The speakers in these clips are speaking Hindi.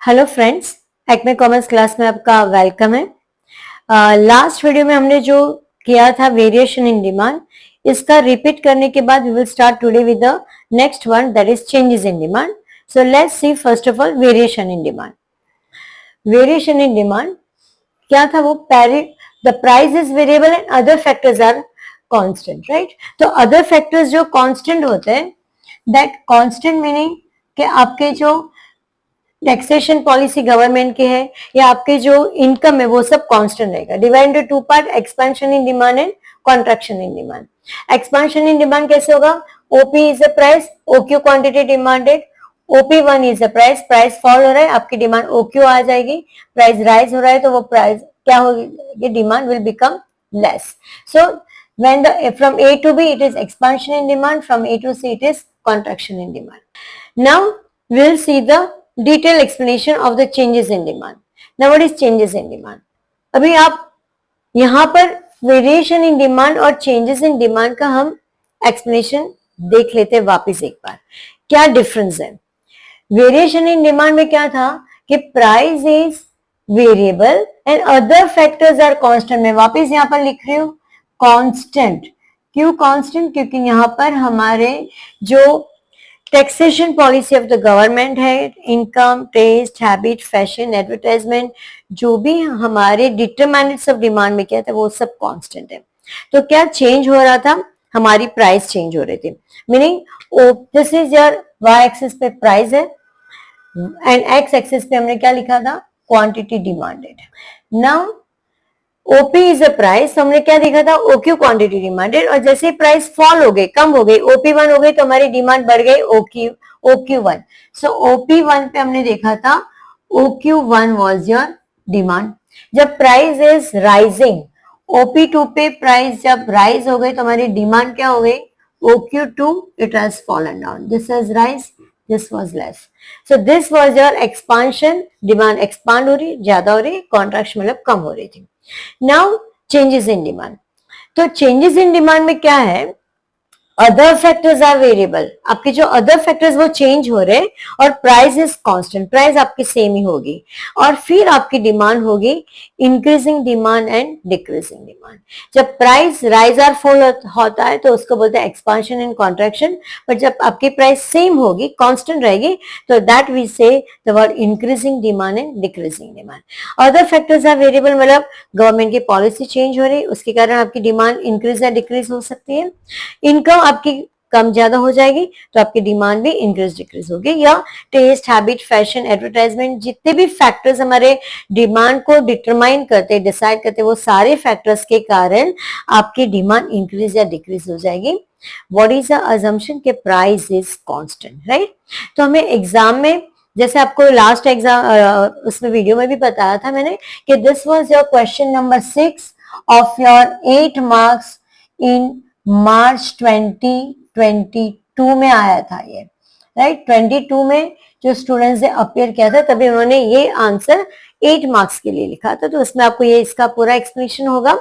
Hello friends, Acme commerce class में आपका वेलकम है। लास्ट वीडियो में हमने जो किया था वेरिएशन इन डिमांड, इसका रिपीट करने के बाद we will start today with the next one, that is changes in demand. So let's see first of all variation in demand. Variation in demand क्या था? वो the price is variable and other factors are constant, right? तो अदर फैक्टर्स जो कांस्टेंट होते हैं, दैट कांस्टेंट मीनिंग कि आपके जो टैक्सेशन पॉलिसी गवर्नमेंट की है या आपके जो इनकम है वो सब कांस्टेंट रहेगा। Divide into two part, expansion in demand and contraction in demand. Expansion in demand कैसे होगा? OP is the price, OQ quantity demanded. OP1 is the price, price fall हो रहा है, आपकी डिमांड OQ आ जाएगी। प्राइस राइज हो रहा है तो वो प्राइस क्या होगी? Demand will become less. So when the from A to B it is expansion in demand, from A to C it is contraction in demand. Now we'll see the detailed explanation of the changes in demand. Now what is changes in demand? अभी आप यहाँ पर वेरिएशन इन डिमांड और चेंजेस इन डिमांड का हम एक्सप्लेनेशन देख लेते हैं वापस एक बार। क्या डिफरेंस है? वेरिएशन इन डिमांड में क्या था कि price is variable and other factors are constant. मैं वापस यहाँ पर लिख रही हूँ कांस्टेंट। क्यों कांस्टेंट? क्योंकि यहाँ पर हमारे जो taxation policy of the government है, income, taste, habit, fashion, advertisement, जो भी हमारे डिटरमिनेंट्स ऑफ डिमांड में क्या था वो सब कांस्टेंट है। तो क्या चेंज हो रहा था? हमारी प्राइस चेंज हो रही थी। Meaning this is your Y axis पे प्राइस है एंड एक्स एक्सिस पे हमने क्या लिखा था? Quantity demanded. Now OP is a price, हमने क्या देखा था? OQ quantity demanded. और जैसे प्राइस फॉल हो गई, कम हो गई, OP1 हो गई तो हमारी डिमांड बढ़ गई OQ1। सो OP1 पे हमने देखा था OQ1 वाज योर डिमांड। जब प्राइस इज राइजिंग, OP2 पे प्राइस जब राइज हो गई तो हमारी डिमांड क्या हो गई? OQ2 it has fallen down, this has rise, this was less. So this was your expansion, demand expand हो रही, ज्यादा हो रही, contraction मतलब कम हो रही थी। Now changes in demand. तो changes in demand में क्या है? Other factors are variable. आपके जो अदर फैक्टर्स वो चेंज हो रहे और प्राइस इज कांस्टेंट, प्राइस आपकी सेम ही होगी। और फिर आपकी डिमांड होगी increasing demand and decreasing demand. जब प्राइस राइज और फॉल होता है तो उसको बोलते हैं एक्सपांशन एंड कॉन्ट्रैक्शन। बट जब आपकी प्राइस सेम होगी, कांस्टेंट रहेगी, तो that we say the word increasing demand and decreasing demand. Other factors are variable मतलब गवर्नमेंट की पॉलिसी चेंज हो रही, उसके कारण आपकी डिमांड इंक्रीज या डिक्रीज हो सकती है। इनकम आपकी कम ज्यादा हो जाएगी तो आपकी डिमांड भी इंक्रीज डिक्रीज होगी। या टेस्ट, हैबिट, फैशन, एडवर्टाइजमेंट, जितने भी फैक्टर्स हमारे डिमांड को डिटरमाइन करते, डिसाइड करते, वो सारे फैक्टर्स के कारण आपकी डिमांड इंक्रीज या डिक्रीज हो जाएगी। व्हाट इज द अजम्पशन के प्राइस इज कांस्टेंट, राइट? तो हमें एग्जाम में, जैसे आपको लास्ट एग्जाम उसमें वीडियो में भी बताया था मैंने कि this was your question number 6 of your 8 marks in March 2022 में आया था ये, राइट? 22 में जो स्टूडेंट्स ने अपियर किया था तभी उन्होंने ये आंसर 8 मार्क्स के लिए लिखा था। तो उसमें आपको ये इसका पूरा एक्सप्लेनेशन होगा।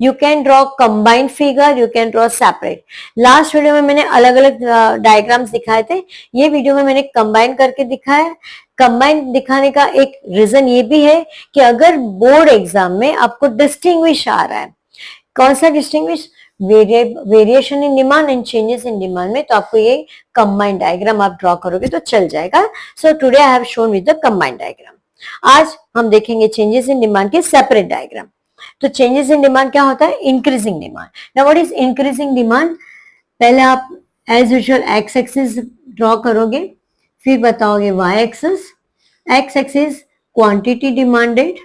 You can draw combined figure, you can draw separate. Last video में मैंने अलग अलग डायग्राम्स दिखाए थे, ये वीडियो में मैंने कंबाइन करके दिखाया। कंबाइन दिखाने का एक रीजन ये भी है कि अगर बोर्ड एग्जाम में आपको डिस्टिंग्विश आ रहा है, कौन सा distinguish? Variation in demand and changes in demand में, तो आपको ये कंबाइंड डायग्राम आप ड्रॉ करोगे तो चल जाएगा। So today I have shown with the combined diagram. आज हम देखेंगे चेंजेस इन डिमांड के सेपरेट डायग्राम। तो चेंजेस इन डिमांड क्या होता है? Increasing demand. Now what is increasing demand? पहले आप as usual X axis draw करोगे, फिर बताओगे Y axis. X axis quantity demanded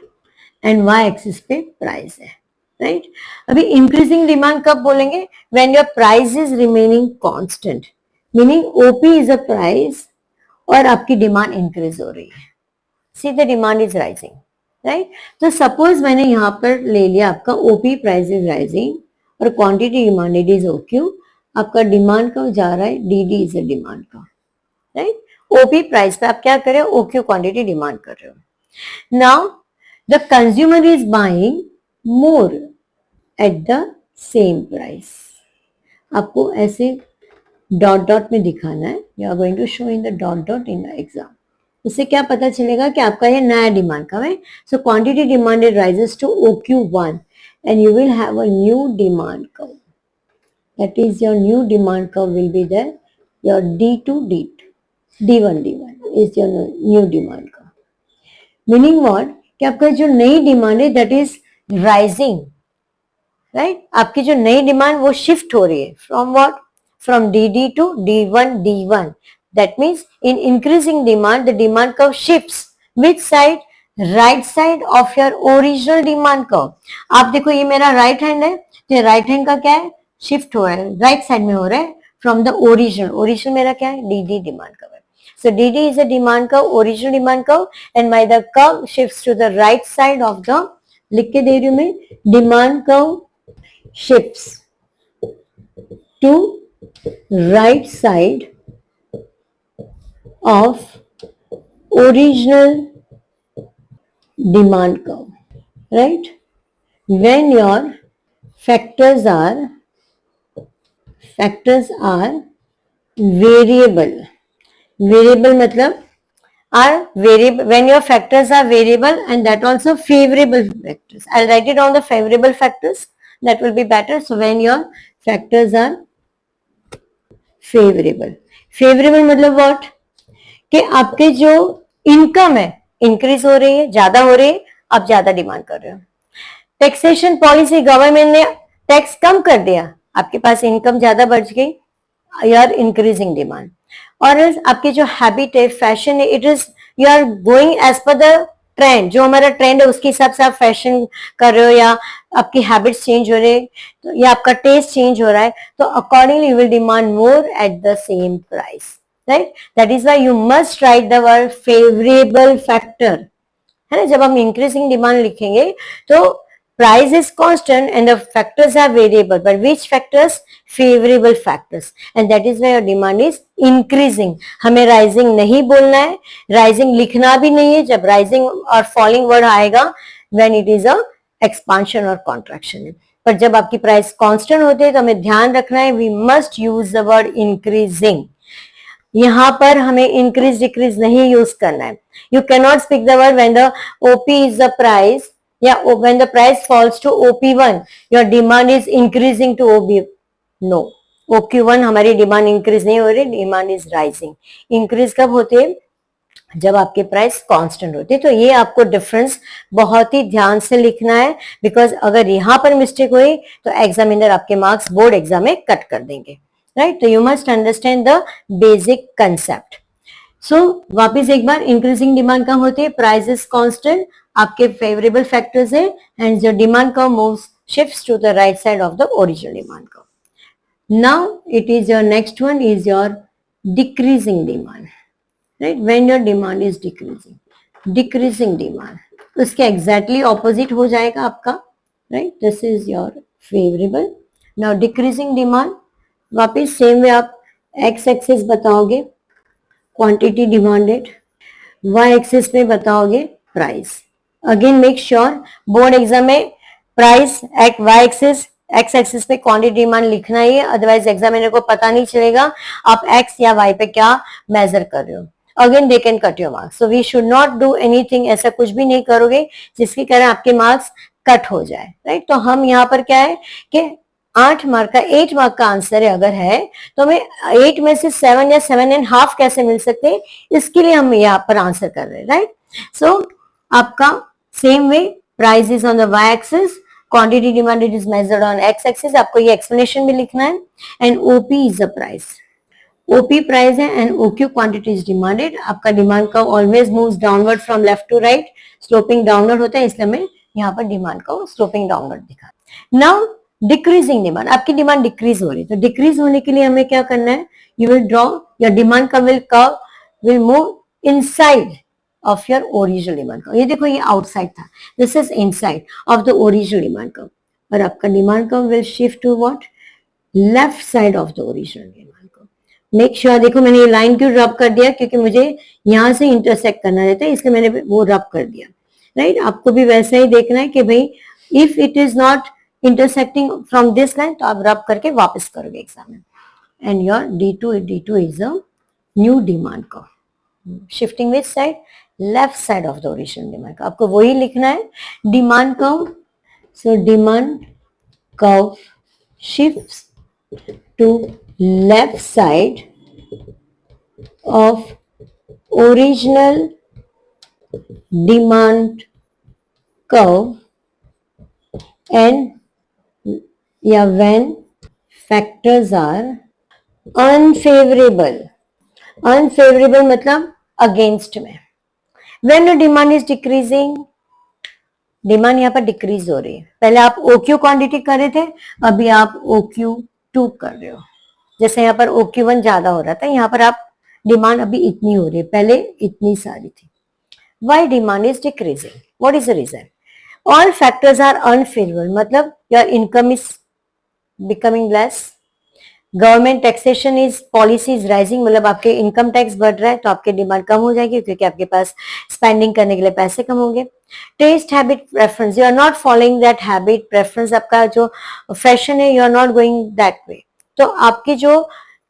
and Y axis पे प्राइस है, राइट? अभी इंक्रीजिंग डिमांड कब बोलेंगे? When your price is remaining constant, meaning OP is a price और आपकी डिमांड इंक्रीज हो रही है। See the demand is rising, right? तो सपोज मैंने यहाँ पर ले लिया आपका ओपी प्राइस इज राइजिंग और क्वांटिटी डिमांडेड इज ओक्यू। आपका डिमांड कब जा रहा है? डीडी इज अ डिमांड का, राइट? ओपी प्राइस पे आप क्या कर रहे हो? ओक्यू क्वांटिटी डिमांड कर रहे हो। Now the consumer is buying more at the same price। आपको ऐसे डॉट डॉट में दिखाना है। You are going to show in the dot dot in the exam, उससे क्या पता चलेगा कि आपका ये नया डिमांड कर्व है. So quantity demanded rises to OQ1 and you will have a new demand curve. That is your new demand curve will be there. Your D2, D2, D1, D1 is your new demand curve. Meaning what? कि आपका जो नई डिमांड है that is rising, right? आपकी जो नई डिमांड वो शिफ्ट हो रही है from what? From DD to D1, D1. That means in increasing demand, the demand curve shifts. Which side? Right side of your original demand curve. आप देखो ये मेरा राइट हैंड है, तो राइट हैंड का क्या है? शिफ्ट हो रहा है, राइट साइड में हो रहा है फ्रॉम द ओरिजिनल. ओरिजिनल मेरा क्या है? DD demand curve. So DD is a demand curve, original demand curve, and my the curve shifts to the right side of the, लिख के दे रही हूं मैं, demand curve shifts to right side of original demand curve, right? When your factors are variable. Variable मतलब are variable, when your factors are variable and that also favorable factors. I'll write it down the favorable factors, that will be better. So when your factors are favorable. Favorable मतलब what? कि आपके जो इनकम है इंक्रीज हो रही है, ज्यादा हो रही है, आप ज्यादा डिमांड कर रहे हो. टैक्सेशन पॉलिसी, गवर्नमेंट ने टैक्स कम कर दिया, आपके पास इनकम ज्यादा बढ़ गई, यू आर इंक्रीजिंग डिमांड. और आपकी जो हैबिट है, फैशन है, it is you are going as per the trend. जो हमारा ट्रेंड है उसके हिसाब से आप फैशन कर रहे हो, या आपकी हैबिट्स चेंज हो रहे हैं, तो या आपका टेस्ट चेंज हो रहा है, तो accordingly you will demand more at the same price, right? That is why you must write the word favourable factor, है ना. जब हम इंक्रीजिंग डिमांड लिखेंगे तो price is constant and the factors are variable, but which factors? Favorable factors, and that is why your demand is increasing. हमें rising नहीं बोलना है, rising लिखना भी नहीं है. जब rising और falling word आएगा when it is a expansion or contraction है. पर जब आपकी प्राइस कांस्टेंट होती है तो हमें ध्यान रखना है, we must use the word increasing. यहां पर हमें इंक्रीज डिक्रीज नहीं यूज करना है. You cannot speak the word when the OP is the price, या when the price falls to OP1 your demand is increasing to OB. No, OQ1 हमारी डिमांड इंक्रीज नहीं हो रही, डिमांड इज राइजिंग. इंक्रीज कब होते हैं? जब आपके प्राइस कांस्टेंट होते हैं. तो ये आपको डिफरेंस बहुत ही ध्यान से लिखना है, बिकॉज अगर यहां पर मिस्टेक हुई तो एग्जामिनर आपके मार्क्स बोर्ड एग्जाम में कट कर देंगे, राइट? तो you must understand the basic concept. So वापस एक बार, इंक्रीजिंग डिमांड कब होती है? प्राइस इज कांस्टेंट, आपके फेवरेबल फैक्टर्स है, and your demand curve moves shifts to the right side of the original demand curve. Now it is your next one is your decreasing demand, right? When your demand is decreasing demand, उसके exactly opposite हो जाएगा आपका, right? This is your favorable. Now decreasing demand, वापिस सेम वे आप x एक्सिस बताओगे क्वांटिटी डिमांडेड, y एक्सिस में बताओगे price. Again make sure board exam में price at y axis, x axis पे क्वांटिटी डिमांड लिखना ही है, अदरवाइज एग्जामिनर को पता नहीं चलेगा आप x या y पे क्या मेजर कर रहे हो. Again they can cut your marks. So we should not do anything, ऐसा कुछ भी नहीं करोगे जिसके कारण आपके मार्क्स कट हो जाए, राइट? तो हम यहाँ पर क्या है कि 8 मार्क का 8 मार्क का आंसर है अगर है, तो हमें 8 में से 7 या 7.5 कैसे मिल सकते हैं, इसके लिए हम यहाँ पर आंसर कर रहे हैं, राइट? सो आपका same way price is on the y axis, quantity demanded is measured on x axis. आपको ये एक्सप्लेनेशन भी लिखना है. And OP is the price, OP price है and OQ quantity is demanded. आपका डिमांड का always moves downward from left to right, sloping downward होता है, इसलिए मैं यहाँ पर डिमांड का स्लोपिंग डाउनवर्ड दिखा. नाउ डिक्रीजिंग डिमांड, आपकी डिमांड डिक्रीज हो रही है, तो डिक्रीज होने के लिए हमें क्या करना है? You will draw your demand का will move inside of your original demand curve. ये देखो ये आउटसाइड था, this is inside of the original demand curve, और आपका demand curve will shift to what? Left side of the original demand curve. Make sure, देखो मैंने ये लाइन क्यों रब कर दिया? क्योंकि मुझे यहां से इंटरसेक्ट करना रहता है, इसलिए मैंने वो रब कर दिया, राइट? आपको भी वैसा ही देखना है कि भाई if it is not intersecting from this line, तो आप रब करके वापस करोगे एग्जाम में. And your D2 is a new demand curve. Shifting which side, left side of the original demand. आपको वही लिखना है, demand curve. So demand curve shifts to left side of original demand curve and when factors are unfavorable। unfavorable मतलब अगेंस्ट में। when the demand is decreasing, demand यहाँ पर डिक्रीज हो रही है। पहले आप OQ क्वांटिटी कर रहे थे, अभी आप OQ2 कर रहे हो। जैसे यहाँ पर OQ1 ज्यादा हो रहा था, यहाँ पर आप डिमांड अभी इतनी हो रही है, पहले इतनी सारी थी। Why demand is decreasing? What is the reason? All factors are unfavorable, मतलब your income is becoming less, government taxation is policy is rising, मतलब आपके इनकम टैक्स बढ़ रहा है तो आपकी डिमांड कम हो जाएगी क्योंकि आपके पास स्पेंडिंग करने के लिए पैसे कम होंगे। Test habit preference, you are not following that habit preference, आपका जो फैशन है you are not going that way, तो आपकी जो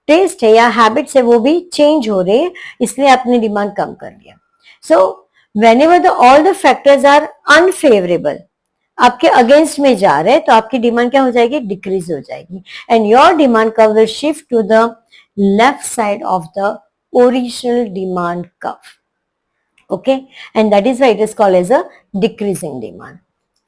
टेस्ट है या हैबिट्स है वो भी चेंज हो रहे हैं, इसलिए आपने डिमांड कम कर लिया। सो whenever the all the factors are unfavorable, आपके अगेंस्ट में जा रहे हैं तो आपकी डिमांड क्या हो जाएगी, डिक्रीज हो जाएगी, and your demand curve will shift to the left side of the original demand curve. Okay, and that is why it is called as a decreasing demand.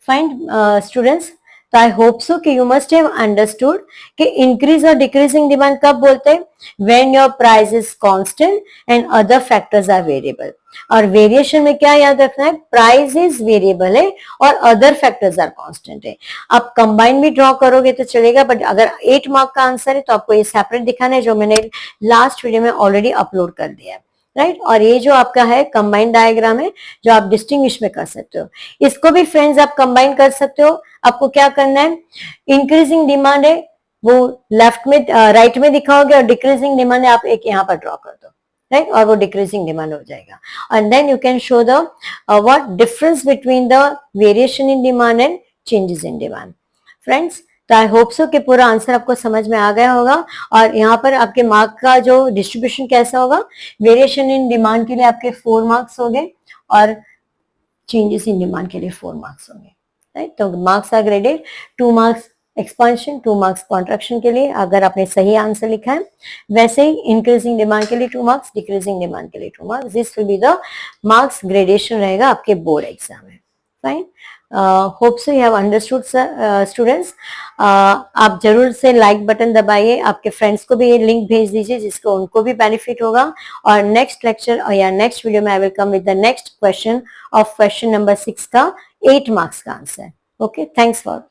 Fine students, तो आई होप सो कि यू मस्ट हैव अंडरस्टूड कि इंक्रीज और डिक्रीजिंग डिमांड कब बोलते हैं, when your price is constant and other factors are variable. और वेरिएशन में क्या याद रखना है, प्राइस इज वेरिएबल है और अदर फैक्टर्स आर कांस्टेंट है। आप कंबाइन भी ड्रॉ करोगे तो चलेगा, बट अगर 8 मार्क का आंसर है तो आपको ये सेपरेट दिखाना है, जो मैंने लास्ट वीडियो में ऑलरेडी अपलोड कर दिया है, राइट। और ये जो आपका है कंबाइंड डायग्राम है जो आप डिस्टिंग्विश में कर सकते हो, इसको भी फ्रेंड्स आप कंबाइन कर सकते हो। आपको क्या करना है, इंक्रीजिंग डिमांड है वो लेफ्ट में राइट में दिखाओगे और डिक्रीजिंग डिमांड है आप एक यहाँ पर ड्रॉ कर दो, राइट, और वो डिक्रीजिंग डिमांड हो जाएगा। And then you can show the what difference between the variation in demand and changes in demand. Friends, तो आई होप सो कि पूरा आंसर आपको समझ में आ गया होगा। और यहाँ पर आपके मार्क का जो डिस्ट्रीब्यूशन कैसा होगा, वेरिएशन इन डिमांड के लिए आपके 4 मार्क्स हो गए और चेंजेस इन डिमांड के लिए 4 मार्क्स होंगे, राइट। तो marks are graded, 2 marks expansion, 2 marks contraction के लिए अगर आपने सही आंसर लिखा है, वैसे ही इंक्रीजिंग डिमांड के लिए 2 मार्क्स, डिक्रीजिंग डिमांड के लिए 2 marks. This will be the marks gradation रहेगा आपके बोर्ड एग्जाम में। Fine, hope so you have understood students. आप जरूर से लाइक बटन दबाइए, आपके फ्रेंड्स को भी ये लिंक भेज दीजिए जिसको उनको भी बेनिफिट होगा। और नेक्स्ट लेक्चर और या नेक्स्ट वीडियो में I will come with the next question of question number 6 का 8 मार्क्स का आंसर। Okay, thanks for